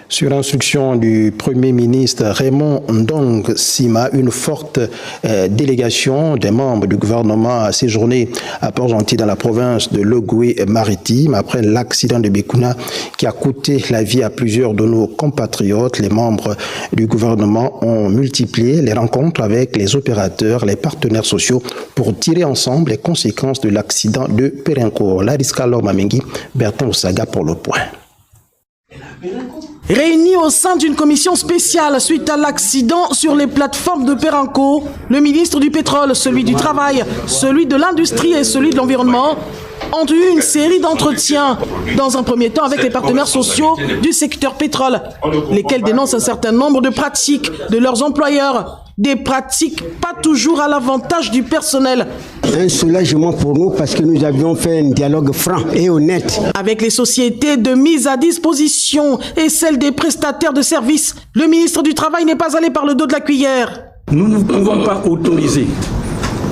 Sur instruction du Premier ministre Raymond Ndong Sima, une forte délégation des membres du gouvernement a séjourné à Port-Gentil dans la province de l'Ogooué-Maritime après l'accident de Bécouna qui a coûté la vie à plusieurs de nos compatriotes. Les membres du gouvernement ont multiplié les rencontres avec les opérateurs, les partenaires sociaux pour tirer ensemble les conséquences de l'accident de Pérencourt. Lariska Lomamengi, Bertin Osaga pour le point. Réunis au sein d'une commission spéciale suite à l'accident sur les plateformes de Pérencourt, le ministre du Pétrole, celui du Travail, celui de l'Industrie et celui de l'Environnement ont eu une série d'entretiens, dans un premier temps avec les partenaires sociaux du secteur pétrole, lesquels dénoncent un certain nombre de pratiques de leurs employeurs, des pratiques pas toujours à l'avantage du personnel. Un soulagement pour nous parce que nous avions fait un dialogue franc et honnête. Avec les sociétés de mise à disposition et celles des prestataires de services, le ministre du Travail n'est pas allé par le dos de la cuillère. Nous ne pouvons pas autoriser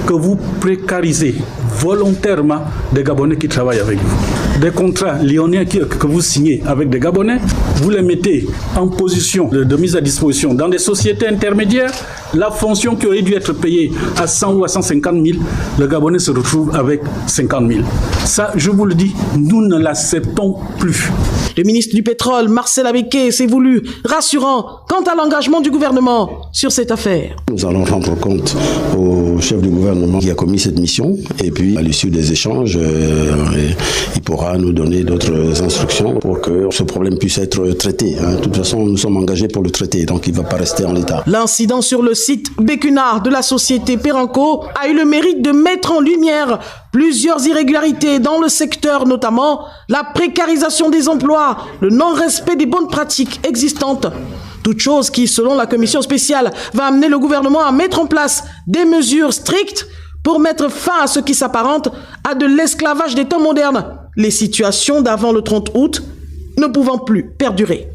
que vous précarisez volontairement des Gabonais qui travaillent avec vous. Des contrats lyonnais que vous signez avec des Gabonais, vous les mettez en position de mise à disposition dans des sociétés intermédiaires. La fonction qui aurait dû être payée à 100 ou à 150 000, le Gabonais se retrouve avec 50 000. Ça, je vous le dis, nous ne l'acceptons plus. Le ministre du Pétrole, Marcel Abeke, s'est voulu rassurant quant à l'engagement du gouvernement sur cette affaire. Nous allons rendre compte au chef du gouvernement qui a commis cette mission et puis à l'issue des échanges, il pourra nous donner d'autres instructions pour que ce problème puisse être traité. De toute façon, nous sommes engagés pour le traiter, donc il ne va pas rester en l'état. L'incident sur le site Bécuna de la société Pérencourt a eu le mérite de mettre en lumière plusieurs irrégularités dans le secteur, notamment la précarisation des emplois, le non-respect des bonnes pratiques existantes. Toute chose qui, selon la commission spéciale, va amener le gouvernement à mettre en place des mesures strictes pour mettre fin à ce qui s'apparente à de l'esclavage des temps modernes, les situations d'avant le 30 août ne pouvant plus perdurer.